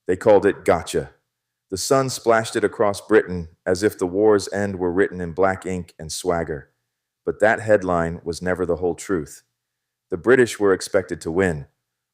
They called it Gotcha. The sun splashed it across Britain as if the war's end were written in black ink and swagger. But that headline was never the whole truth. The British were expected to win.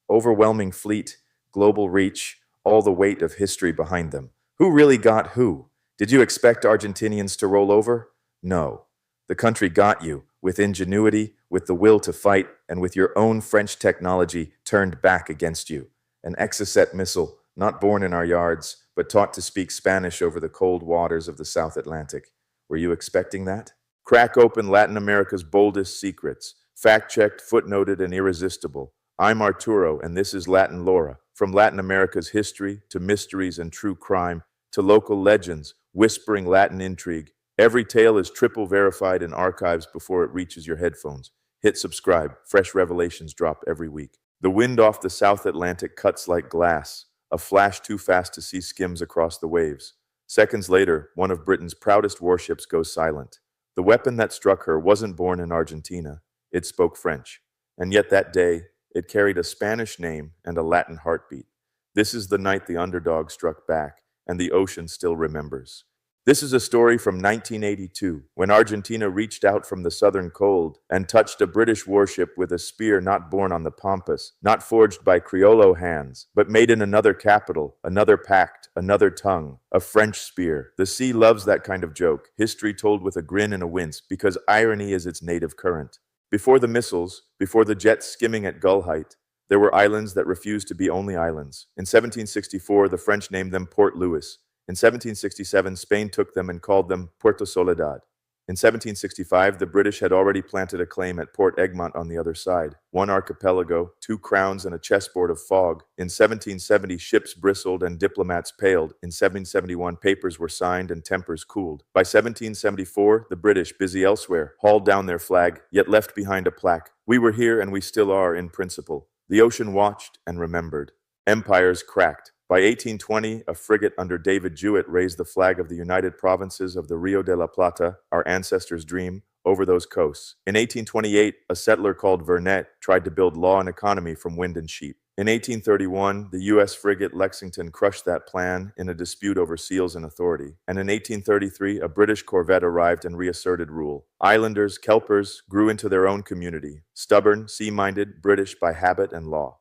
Overwhelming fleet, global reach, all the weight of history behind them. Who really got who? Did you expect Argentinians to roll over? No. The country got you, with ingenuity, with the will to fight, and with your own French technology turned back against you. An Exocet missile, not born in our yards, but taught to speak Spanish over the cold waters of the South Atlantic. Were you expecting that? Crack open Latin America's boldest secrets. Fact-checked, footnoted, and irresistible. I'm Arturo, and this is Latin Lore. From Latin America's history, to mysteries and true crime, to local legends, whispering Latin intrigue, every tale is triple verified in archives before it reaches your headphones. Hit subscribe. Fresh revelations drop every week. The wind off the South Atlantic cuts like glass, a flash too fast to see skims across the waves. Seconds later, one of Britain's proudest warships goes silent. The weapon that struck her wasn't born in Argentina. It spoke French. And yet that day, it carried a Spanish name and a Latin heartbeat. This is the night the underdog struck back, and the ocean still remembers. This is a story from 1982, when Argentina reached out from the southern cold and touched a British warship with a spear not born on the Pampas, not forged by Criollo hands, but made in another capital, another pact, another tongue, a French spear. The sea loves that kind of joke, history told with a grin and a wince, because irony is its native current. Before the missiles, before the jets skimming at gull height, there were islands that refused to be only islands. In 1764, the French named them Port Louis. In 1767, Spain took them and called them Puerto Soledad. In 1765, the British had already planted a claim at Port Egmont on the other side. One archipelago, two crowns, and a chessboard of fog. In 1770, ships bristled and diplomats paled. In 1771, papers were signed and tempers cooled. By 1774, the British, busy elsewhere, hauled down their flag, yet left behind a plaque. We were here and we still are in principle. The ocean watched and remembered. Empires cracked. By 1820, a frigate under David Jewett raised the flag of the United Provinces of the Rio de la Plata, our ancestors' dream, over those coasts. In 1828, a settler called Vernet tried to build law and economy from wind and sheep. In 1831, the U.S. frigate Lexington crushed that plan in a dispute over seals and authority. And in 1833, a British corvette arrived and reasserted rule. Islanders, kelpers, grew into their own community, stubborn, sea-minded, British by habit and law.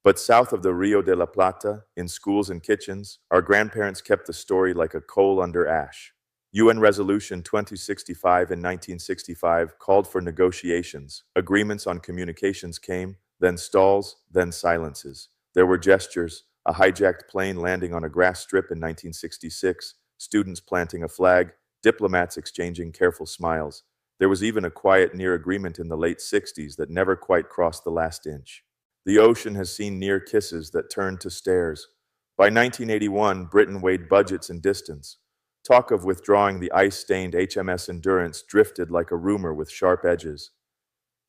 But south of the Rio de la Plata, in schools and kitchens, our grandparents kept the story like a coal under ash. UN Resolution 2065 in 1965 called for negotiations. Agreements on communications came, then stalls, then silences. There were gestures, a hijacked plane landing on a grass strip in 1966, students planting a flag, diplomats exchanging careful smiles. There was even a quiet near agreement in the late 60s that never quite crossed the last inch. The ocean has seen near kisses that turned to stares. By 1981, Britain weighed budgets and distance. Talk of withdrawing the ice-stained HMS Endurance drifted like a rumor with sharp edges.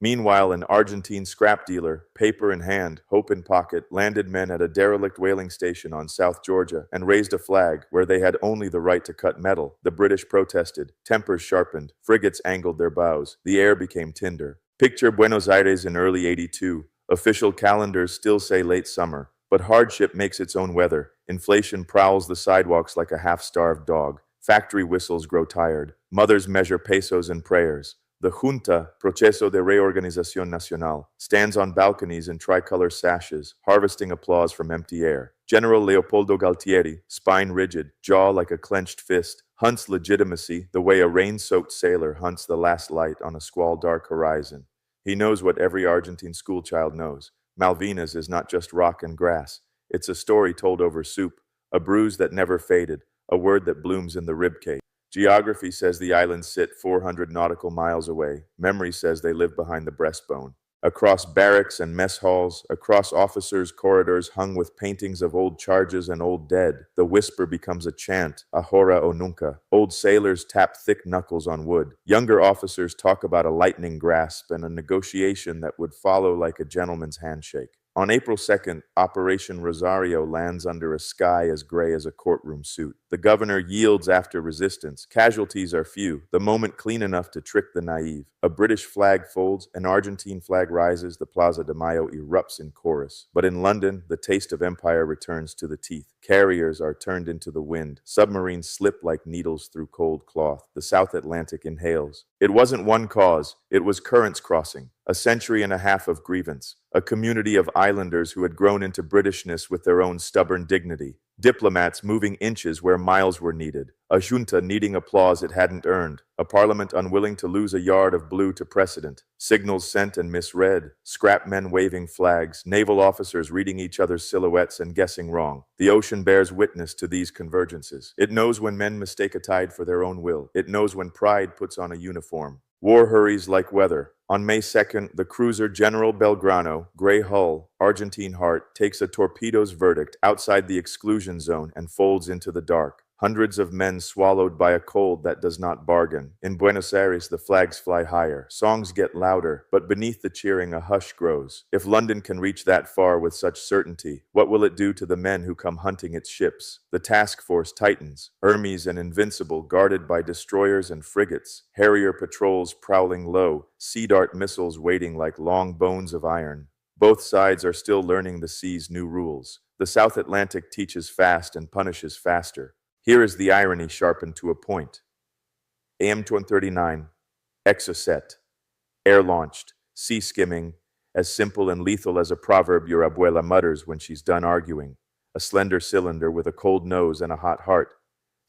Meanwhile, an Argentine scrap dealer, paper in hand, hope in pocket, landed men at a derelict whaling station on South Georgia and raised a flag where they had only the right to cut metal. The British protested, tempers sharpened, frigates angled their bows, the air became tinder. Picture Buenos Aires in early '82. Official calendars still say late summer, but hardship makes its own weather. Inflation prowls the sidewalks like a half-starved dog. Factory whistles grow tired. Mothers measure pesos and prayers. The Junta, Proceso de Reorganización Nacional, stands on balconies in tricolor sashes, harvesting applause from empty air. General Leopoldo Galtieri, spine rigid, jaw like a clenched fist, hunts legitimacy the way a rain-soaked sailor hunts the last light on a squall-dark horizon. He knows what every Argentine schoolchild knows. Malvinas is not just rock and grass. It's a story told over soup, a bruise that never faded, a word that blooms in the ribcage. Geography says the islands sit 400 nautical miles away. Memory says they live behind the breastbone. Across barracks and mess halls, across officers' corridors hung with paintings of old charges and old dead, the whisper becomes a chant, ahora o nunca. Old sailors tap thick knuckles on wood. Younger officers talk about a lightning grasp and a negotiation that would follow like a gentleman's handshake. On April 2nd, Operation Rosario lands under a sky as gray as a courtroom suit. The governor yields after resistance. Casualties are few, the moment clean enough to trick the naive. A British flag folds, an Argentine flag rises, the Plaza de Mayo erupts in chorus. But in London, the taste of empire returns to the teeth. Carriers are turned into the wind. Submarines slip like needles through cold cloth. The South Atlantic inhales. It wasn't one cause, it was currents crossing. A century and a half of grievance. A community of islanders who had grown into Britishness with their own stubborn dignity. Diplomats moving inches where miles were needed. A junta needing applause it hadn't earned. A parliament unwilling to lose a yard of blue to precedent. Signals sent and misread. Scrap men waving flags. Naval officers reading each other's silhouettes and guessing wrong. The ocean bears witness to these convergences. It knows when men mistake a tide for their own will. It knows when pride puts on a uniform. War hurries like weather. On May 2nd, the cruiser General Belgrano, gray hull, Argentine heart, takes a torpedo's verdict outside the exclusion zone and folds into the dark. Hundreds of men swallowed by a cold that does not bargain. In Buenos Aires, the flags fly higher. Songs get louder, but beneath the cheering a hush grows. If London can reach that far with such certainty, what will it do to the men who come hunting its ships? The task force tightens. Hermes and Invincible guarded by destroyers and frigates. Harrier patrols prowling low. Sea Dart missiles waiting like long bones of iron. Both sides are still learning the sea's new rules. The South Atlantic teaches fast and punishes faster. Here is the irony sharpened to a point. AM-39 Exocet, air-launched, sea-skimming, as simple and lethal as a proverb your abuela mutters when she's done arguing. A slender cylinder with a cold nose and a hot heart.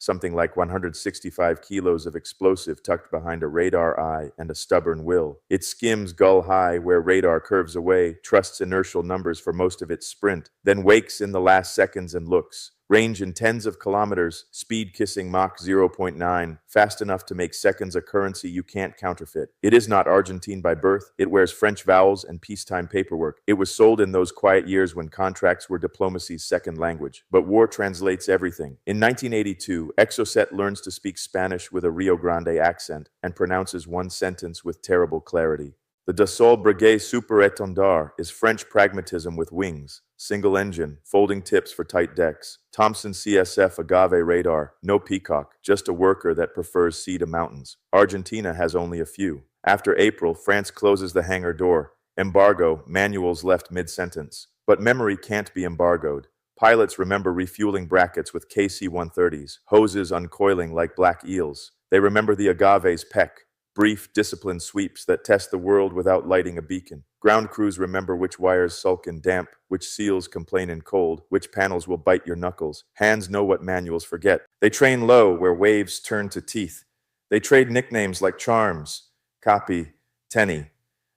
Something like 165 kilos of explosive tucked behind a radar eye and a stubborn will. It skims gull-high where radar curves away, trusts inertial numbers for most of its sprint, then wakes in the last seconds and looks. Range in tens of kilometers, speed kissing Mach 0.9, fast enough to make seconds a currency you can't counterfeit. It is not Argentine by birth. It wears French vowels and peacetime paperwork. It was sold in those quiet years when contracts were diplomacy's second language. But war translates everything. In 1982, Exocet learns to speak Spanish with a Rio Grande accent and pronounces one sentence with terrible clarity. The Dassault Breguet Super Étendard is French pragmatism with wings. Single engine, folding tips for tight decks. Thompson CSF Agave radar, no peacock, just a worker that prefers sea to mountains. Argentina has only a few. After April, France closes the hangar door. Embargo, manuals left mid-sentence. But memory can't be embargoed. Pilots remember refueling brackets with KC-130s, hoses uncoiling like black eels. They remember the Agave's peck. Brief, disciplined sweeps that test the world without lighting a beacon. Ground crews remember which wires sulk in damp, which seals complain in cold, which panels will bite your knuckles. Hands know what manuals forget. They train low where waves turn to teeth. They trade nicknames like charms, copy, tenny.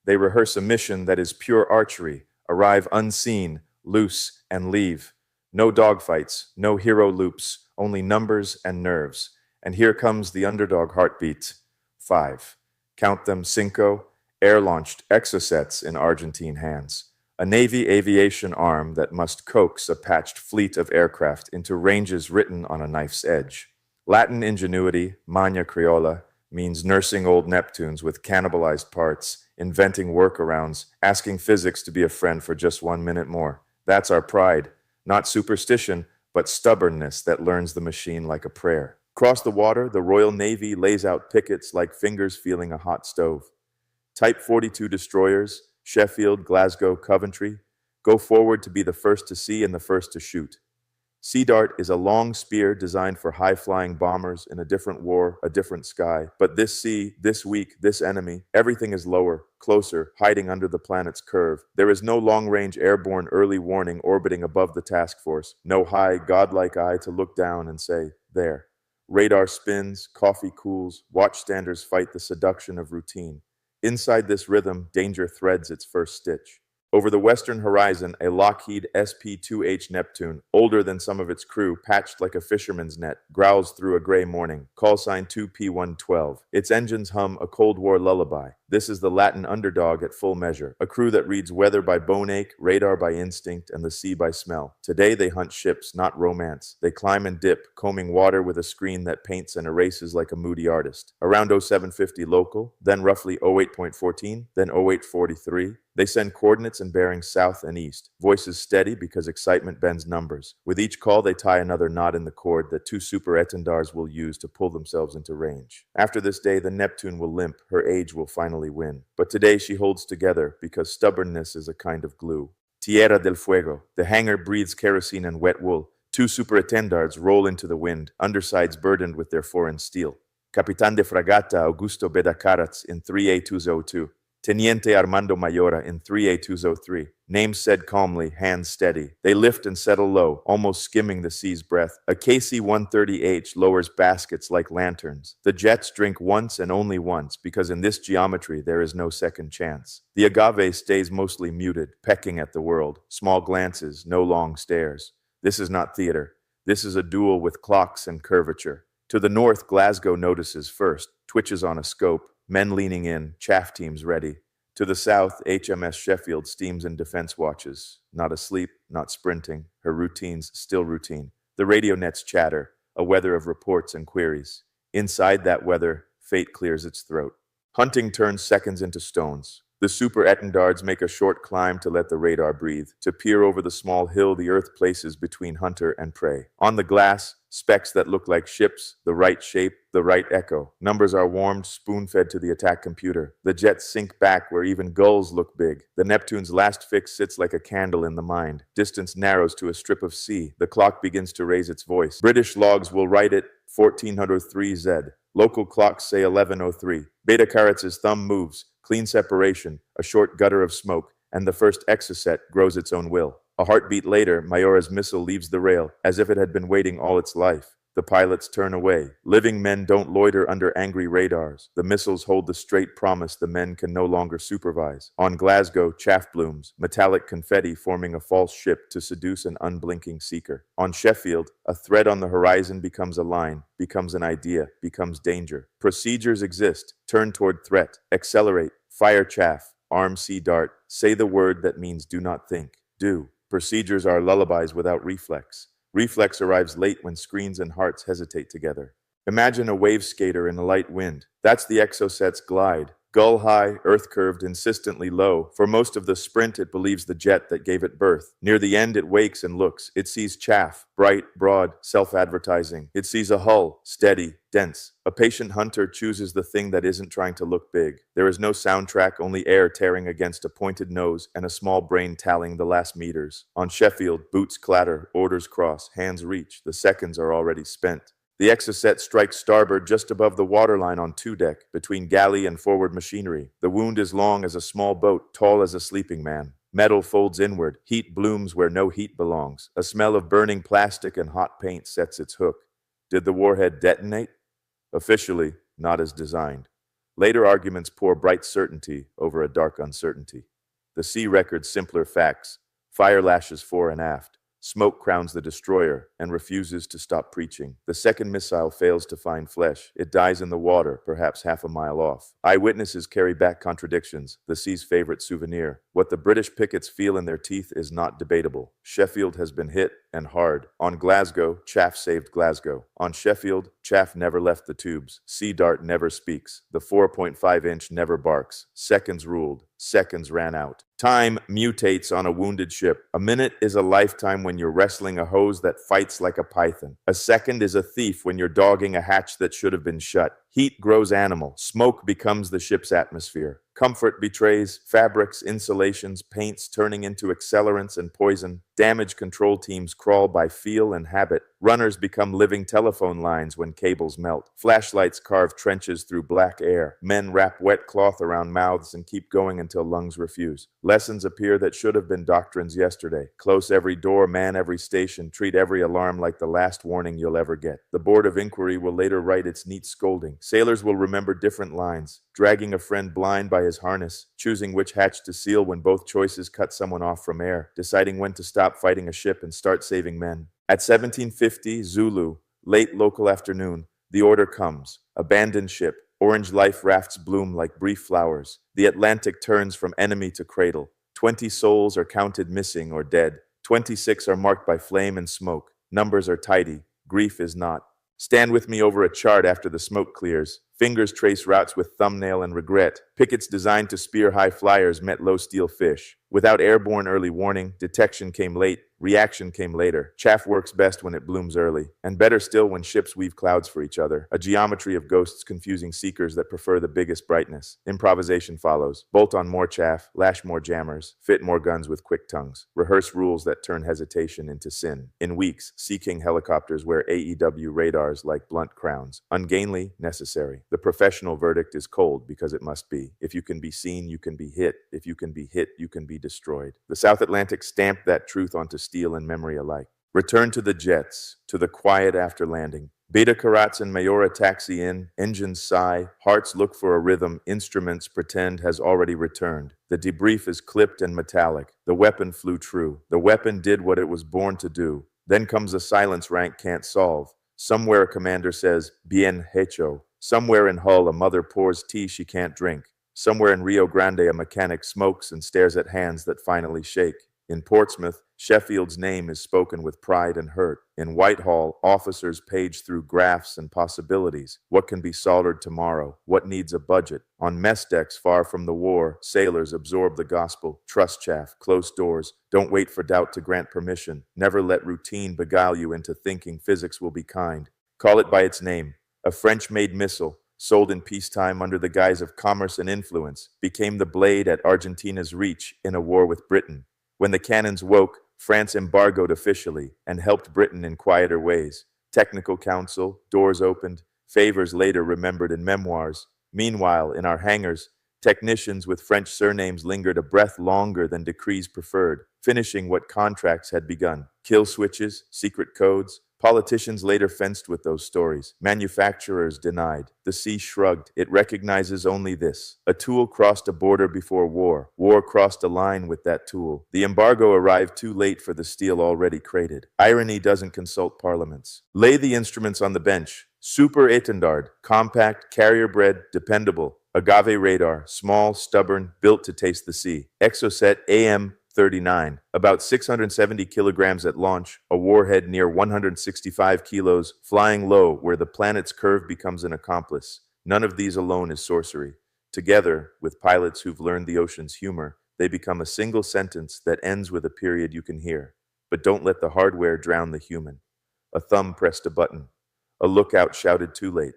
They rehearse a mission that is pure archery, arrive unseen, loose, and leave. No dogfights, no hero loops, only numbers and nerves. And here comes the underdog heartbeat. 5. Count them cinco, air-launched Exocets in Argentine hands. A Navy aviation arm that must coax a patched fleet of aircraft into ranges written on a knife's edge. Latin ingenuity, Magna Criolla, means nursing old Neptunes with cannibalized parts, inventing workarounds, asking physics to be a friend for just 1 minute more. That's our pride. Not superstition, but stubbornness that learns the machine like a prayer. Across the water, the Royal Navy lays out pickets like fingers feeling a hot stove. Type 42 destroyers, Sheffield, Glasgow, Coventry, go forward to be the first to see and the first to shoot. Sea Dart is a long spear designed for high-flying bombers in a different war, a different sky. But this sea, this week, this enemy, everything is lower, closer, hiding under the planet's curve. There is no long-range airborne early warning orbiting above the task force. No high, godlike eye to look down and say, there. Radar spins, coffee cools, watchstanders fight the seduction of routine. Inside this rhythm, danger threads its first stitch. Over the western horizon, a Lockheed SP-2H Neptune, older than some of its crew, patched like a fisherman's net, growls through a gray morning. Call sign 2P112. Its engines hum a Cold War lullaby. This is the Latin underdog at full measure, a crew that reads weather by boneache, radar by instinct, and the sea by smell. Today they hunt ships, not romance. They climb and dip, combing water with a screen that paints and erases like a moody artist. Around 0750 local, then roughly 08.14, then 0843. They send coordinates and bearings south and east. Voices steady because excitement bends numbers. With each call, they tie another knot in the cord that two Super Étendards will use to pull themselves into range. After this day, the Neptune will limp. Her age will finally win. But today she holds together because stubbornness is a kind of glue. Tierra del Fuego. The hangar breathes kerosene and wet wool. Two Super Étendards roll into the wind, undersides burdened with their foreign steel. Capitán de Fragata Augusto Bedacarats in 3A202. Teniente Armando Mayora in 3A203. Names said calmly, hands steady. They lift and settle low, almost skimming the sea's breath. A KC-130H lowers baskets like lanterns. The jets drink once and only once, because in this geometry there is no second chance. The agave stays mostly muted, pecking at the world. Small glances, no long stares. This is not theater. This is a duel with clocks and curvature. To the north, Glasgow notices first, twitches on a scope. Men leaning in, chaff teams ready. To the south, HMS Sheffield steams in defense watches. Not asleep, not sprinting. Her routines still routine. The radio nets chatter, a weather of reports and queries. Inside that weather, fate clears its throat. Hunting turns seconds into stones. The Super Étendards make a short climb to let the radar breathe, to peer over the small hill the earth places between hunter and prey. On the glass, specks that look like ships, the right shape, the right echo. Numbers are warmed, spoon-fed to the attack computer. The jets sink back where even gulls look big. The Neptune's last fix sits like a candle in the mind. Distance narrows to a strip of sea. The clock begins to raise its voice. British logs will write it 1403 Z. Local clocks say 1103. Bedacarats' thumb moves. Clean separation, a short gutter of smoke, and the first Exocet grows its own will. A heartbeat later, Mayora's missile leaves the rail, as if it had been waiting all its life. The pilots turn away. Living men don't loiter under angry radars. The missiles hold the straight promise the men can no longer supervise. On Glasgow, chaff blooms, metallic confetti forming a false ship to seduce an unblinking seeker. On Sheffield, a thread on the horizon becomes a line, becomes an idea, becomes danger. Procedures exist. Turn toward threat. Accelerate. Fire chaff. Arm sea dart. Say the word that means do not think. Do. Procedures are lullabies without reflex. Reflex arrives late when screens and hearts hesitate together. Imagine a wave skater in a light wind. That's the Exocet's glide. Gull high, earth curved, insistently low. For most of the sprint, it believes the jet that gave it birth. Near the end, it wakes and looks. It sees chaff, bright, broad, self-advertising. It sees a hull, steady, dense. A patient hunter chooses the thing that isn't trying to look big. There is no soundtrack, only air tearing against a pointed nose and a small brain tallying the last meters. On Sheffield, boots clatter, orders cross, hands reach. The seconds are already spent. The Exocet strikes starboard just above the waterline on 2-deck, between galley and forward machinery. The wound is long as a small boat, tall as a sleeping man. Metal folds inward. Heat blooms where no heat belongs. A smell of burning plastic and hot paint sets its hook. Did the warhead detonate? Officially, not as designed. Later arguments pour bright certainty over a dark uncertainty. The sea records simpler facts. Fire lashes fore and aft. Smoke crowns the destroyer and refuses to stop preaching. The second missile fails to find flesh. It dies in the water, perhaps half a mile off. Eyewitnesses carry back contradictions, the sea's favorite souvenir. What the British pickets feel in their teeth is not debatable. Sheffield has been hit, and hard. On Glasgow, chaff saved Glasgow. On Sheffield, chaff never left the tubes. Sea dart never speaks. The 4.5-inch never barks. Seconds ruled. Seconds ran out. Time mutates on a wounded ship. A minute is a lifetime when you're wrestling a hose that fights like a python. A second is a thief when you're dogging a hatch that should have been shut. Heat grows animal. Smoke becomes the ship's atmosphere. Comfort betrays fabrics, insulations, paints turning into accelerants and poison. Damage control teams crawl by feel and habit. Runners become living telephone lines when cables melt. Flashlights carve trenches through black air. Men wrap wet cloth around mouths and keep going until lungs refuse. Lessons appear that should have been doctrines yesterday. Close every door, man every station, treat every alarm like the last warning you'll ever get. The Board of Inquiry will later write its neat scolding. Sailors will remember different lines. Dragging a friend blind by his harness, choosing which hatch to seal when both choices cut someone off from air, deciding when to stop fighting a ship and start saving men. At 1750, Zulu, late local afternoon, the order comes. Abandon ship. Orange life rafts bloom like brief flowers. The Atlantic turns from enemy to cradle. 20 souls are counted missing or dead. 26 are marked by flame and smoke. Numbers are tidy. Grief is not. Stand with me over a chart after the smoke clears. Fingers trace routes with thumbnail and regret. Pickets designed to spear high flyers met low steel fish. Without airborne early warning, detection came late, reaction came later. Chaff works best when it blooms early, and better still when ships weave clouds for each other. A geometry of ghosts confusing seekers that prefer the biggest brightness. Improvisation follows. Bolt on more chaff, lash more jammers, fit more guns with quick tongues. Rehearse rules that turn hesitation into sin. In weeks, Sea King helicopters wear AEW radars like blunt crowns. Ungainly, necessary. The professional verdict is cold because it must be. If you can be seen, you can be hit. If you can be hit, you can be destroyed. The South Atlantic stamped that truth onto steel and memory alike. Return to the jets, to the quiet after landing. Beta Carats and Mayora taxi in, engines sigh, hearts look for a rhythm, instruments pretend has already returned. The debrief is clipped and metallic. The weapon flew true. The weapon did what it was born to do. Then comes a silence rank can't solve. Somewhere a commander says, bien hecho. Somewhere in Hull a mother pours tea she can't drink. Somewhere in Rio Grande a mechanic smokes and stares at hands that finally shake. In Portsmouth, Sheffield's name is spoken with pride and hurt. In Whitehall, officers page through graphs and possibilities. What can be soldered tomorrow? What needs a budget? On mess decks far from the war, sailors absorb the gospel. Trust chaff, close doors. Don't wait for doubt to grant permission. Never let routine beguile you into thinking physics will be kind. Call it by its name. A French-made missile, sold in peacetime under the guise of commerce and influence, became the blade at Argentina's reach in a war with Britain. When the cannons woke, France embargoed officially and helped Britain in quieter ways. Technical council, doors opened, favors later remembered in memoirs. Meanwhile, in our hangars, technicians with French surnames lingered a breath longer than decrees preferred, finishing what contracts had begun. Kill switches, secret codes. Politicians later fenced with those stories. Manufacturers denied. The sea shrugged. It recognizes only this. A tool crossed a border before war. War crossed a line with that tool. The embargo arrived too late for the steel already crated. Irony doesn't consult parliaments. Lay the instruments on the bench. Super Étendard, compact, carrier-bred, dependable. Agave radar, small, stubborn, built to taste the sea. Exocet AM.39, about 670 kilograms at launch, a warhead near 165 kilos, flying low where the planet's curve becomes an accomplice. None of these alone is sorcery. Together, with pilots who've learned the ocean's humor, they become a single sentence that ends with a period you can hear. But don't let the hardware drown the human. A thumb pressed a button. A lookout shouted too late.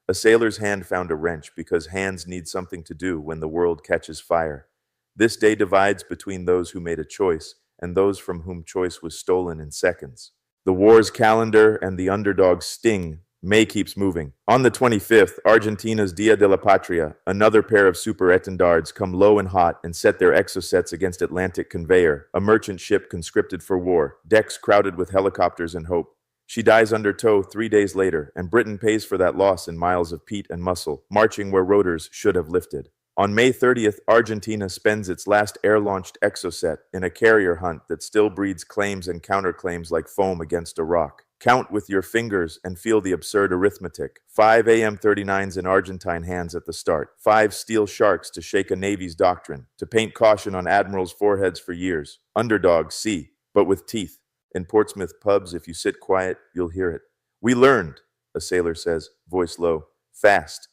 A sailor's hand found a wrench because hands need something to do when the world catches fire. This day divides between those who made a choice and those from whom choice was stolen in seconds. The war's calendar and the underdog's sting. May keeps moving. On the 25th, Argentina's Dia de la Patria, another pair of Super Étendards come low and hot and set their exocets against Atlantic Conveyor, a merchant ship conscripted for war, decks crowded with helicopters and hope. She dies under tow 3 days later, and Britain pays for that loss in miles of peat and muscle, marching where rotors should have lifted. On May 30th, Argentina spends its last air-launched Exocet in a carrier hunt that still breeds claims and counterclaims like foam against a rock. Count with your fingers and feel the absurd arithmetic. 5 AM-39s in Argentine hands at the start. 5 steel sharks to shake a Navy's doctrine, to paint caution on admirals' foreheads for years. Underdog, see, but with teeth. In Portsmouth pubs, if you sit quiet, you'll hear it. We learned, a sailor says, voice low, fast.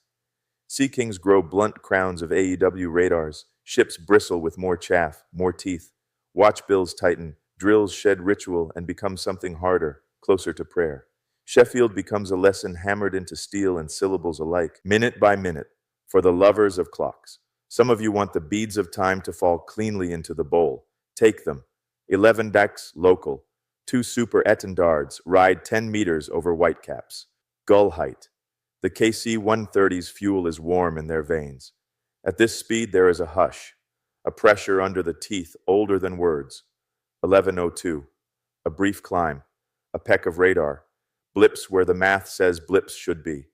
Sea Kings grow blunt crowns of AEW radars. Ships bristle with more chaff, more teeth. Watch bills tighten. Drills shed ritual and become something harder, closer to prayer. Sheffield becomes a lesson hammered into steel and syllables alike, minute by minute, for the lovers of clocks. Some of you want the beads of time to fall cleanly into the bowl. Take them. 11 decks, local. 2 Super Étendards ride 10 meters over whitecaps. Gull height. The KC-130's fuel is warm in their veins. At this speed, there is a hush, a pressure under the teeth older than words. 11:02. A brief climb, a peck of radar, blips where the math says blips should be.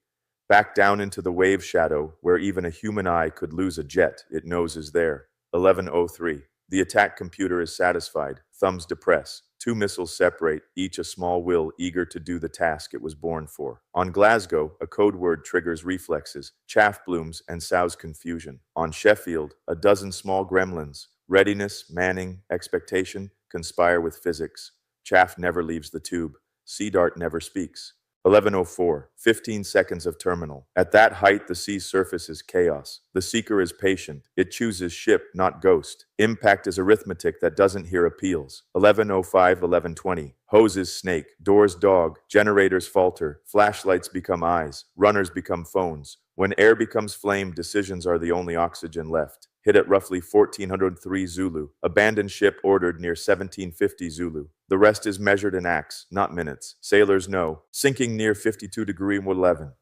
Back down into the wave shadow where even a human eye could lose a jet it knows is there. 11:03. The attack computer is satisfied. thumbs depress. Two missiles separate, each a small will eager to do the task it was born for. On Glasgow, a code word triggers reflexes, chaff blooms, and sows confusion. On Sheffield, a dozen small gremlins, readiness, manning, expectation, conspire with physics. Chaff never leaves the tube. Sea dart never speaks. 11:04, 15 seconds of terminal. At that height, the sea's surface is chaos. The seeker is patient. It chooses ship, not ghost. Impact is arithmetic that doesn't hear appeals. 11:05, 11:20. Hoses snake, doors dog, generators falter, flashlights become eyes, runners become phones. When air becomes flame, decisions are the only oxygen left. Hit at roughly 1403 Zulu. Abandoned ship ordered near 1750 Zulu. The rest is measured in acts, not minutes. Sailors know. Sinking near 52°11.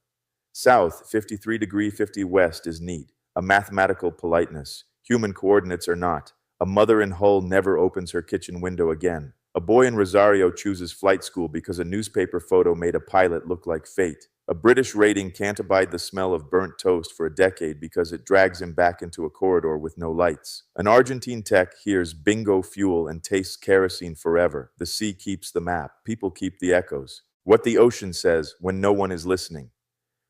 South, 53°50 west is neat. A mathematical politeness. Human coordinates are not. A mother in Hull never opens her kitchen window again. A boy in Rosario chooses flight school because a newspaper photo made a pilot look like fate. A British rating can't abide the smell of burnt toast for a decade because it drags him back into a corridor with no lights. An Argentine tech hears bingo fuel and tastes kerosene forever. The sea keeps the map. People keep the echoes. What the ocean says when no one is listening.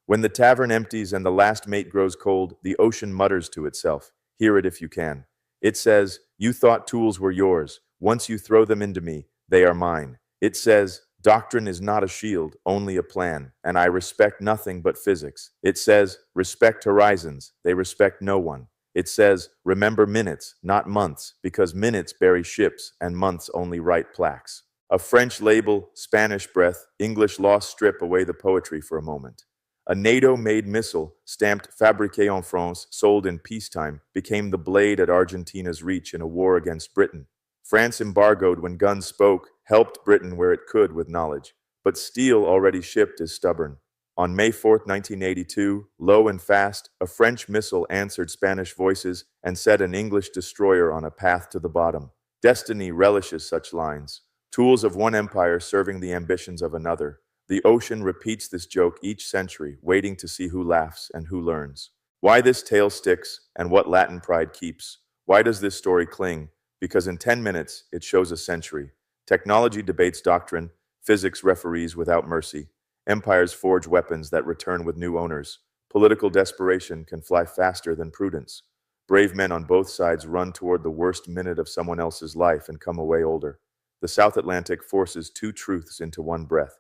When the tavern empties and the last mate grows cold, the ocean mutters to itself. Hear it if you can. It says, "You thought tools were yours. Once you throw them into me, they are mine." It says, "Doctrine is not a shield, only a plan, and I respect nothing but physics." It says, "Respect horizons, they respect no one." It says, "Remember minutes, not months, because minutes bury ships and months only write plaques." A French label, Spanish breath, English lost strip away the poetry for a moment. A NATO-made missile, stamped "Fabriqué en France," sold in peacetime, became the blade at Argentina's reach in a war against Britain. France embargoed when guns spoke, helped Britain where it could with knowledge. But steel already shipped is stubborn. On May 4, 1982, low and fast, a French missile answered Spanish voices and set an English destroyer on a path to the bottom. Destiny relishes such lines. Tools of one empire serving the ambitions of another. The ocean repeats this joke each century, waiting to see who laughs and who learns. Why this tale sticks and what Latin pride keeps. Why does this story cling? Because in 10 minutes, it shows a century. Technology debates doctrine, physics referees without mercy. Empires forge weapons that return with new owners. Political desperation can fly faster than prudence. Brave men on both sides run toward the worst minute of someone else's life and come away older. The South Atlantic forces two truths into one breath.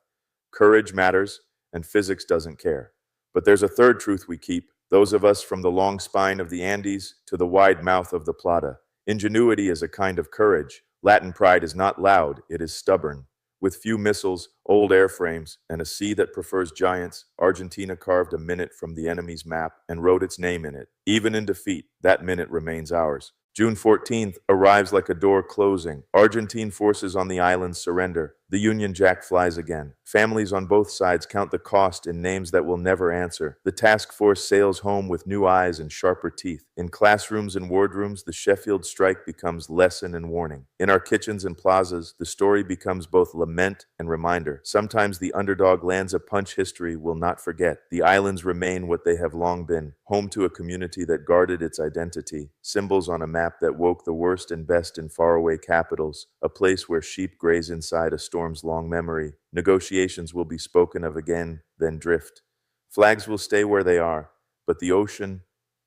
Courage matters, and physics doesn't care. But there's a third truth we keep, those of us from the long spine of the Andes to the wide mouth of the Plata. Ingenuity is a kind of courage. Latin pride is not loud, it is stubborn. With few missiles, old airframes, and a sea that prefers giants, Argentina carved a minute from the enemy's map and wrote its name in it. Even in defeat, that minute remains ours. June 14th arrives like a door closing. Argentine forces on the island surrender. The Union Jack flies again. Families on both sides count the cost in names that will never answer. The task force sails home with new eyes and sharper teeth. In classrooms and wardrooms, the Sheffield strike becomes lesson and warning. In our kitchens and plazas, the story becomes both lament and reminder. Sometimes the underdog lands a punch history will not forget. The islands remain what they have long been, home to a community that guarded its identity, symbols on a map that woke the worst and best in faraway capitals, a place where sheep graze inside a storm's long memory. Negotiations will be spoken of again, then drift. Flags will stay where they are, but the ocean,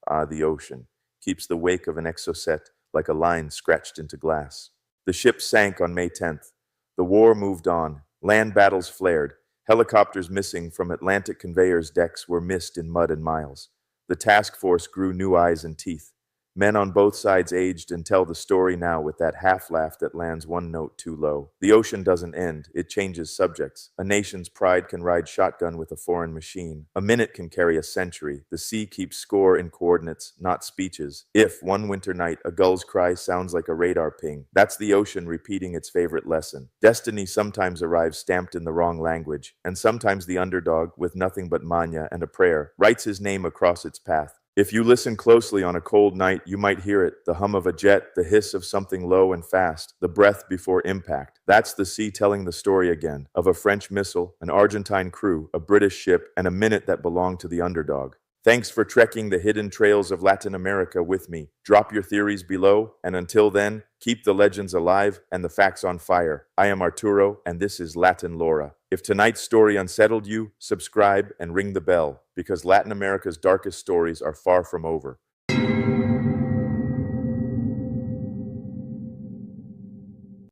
the ocean, keeps the wake of an Exocet like a line scratched into glass. The ship sank on May 10th. The war moved on. Land battles flared. Helicopters missing from Atlantic conveyors' decks were missed in mud and miles. The task force grew new eyes and teeth. Men on both sides aged and tell the story now with that half-laugh that lands one note too low. The ocean doesn't end, it changes subjects. A nation's pride can ride shotgun with a foreign machine. A minute can carry a century. The sea keeps score in coordinates, not speeches. If, one winter night, a gull's cry sounds like a radar ping, that's the ocean repeating its favorite lesson. Destiny sometimes arrives stamped in the wrong language, and sometimes the underdog, with nothing but mania and a prayer, writes his name across its path. If you listen closely on a cold night, you might hear it, the hum of a jet, the hiss of something low and fast, the breath before impact. That's the sea telling the story again, of a French missile, an Argentine crew, a British ship, and a minute that belonged to the underdog. Thanks for trekking the hidden trails of Latin America with me. Drop your theories below, and until then, keep the legends alive and the facts on fire. I am Arturo, and this is Latin Lore. If tonight's story unsettled you, subscribe and ring the bell, because Latin America's darkest stories are far from over.